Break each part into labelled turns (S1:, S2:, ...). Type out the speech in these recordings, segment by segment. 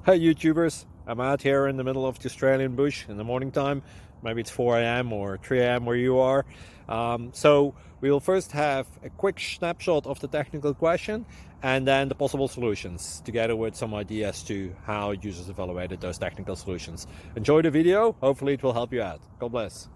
S1: Hey YouTubers, I'm out here in the middle of the Australian bush in the morning time. Maybe it's 4 a.m. or 3 a.m. where you are. So we'll first have a quick snapshot of the technical question and then the possible solutions, together with some ideas to how users evaluated those technical solutions. Enjoy the video, hopefully it will help you out. God bless.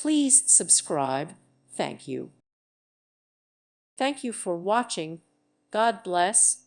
S2: Please subscribe. Thank you. Thank you for watching. God bless.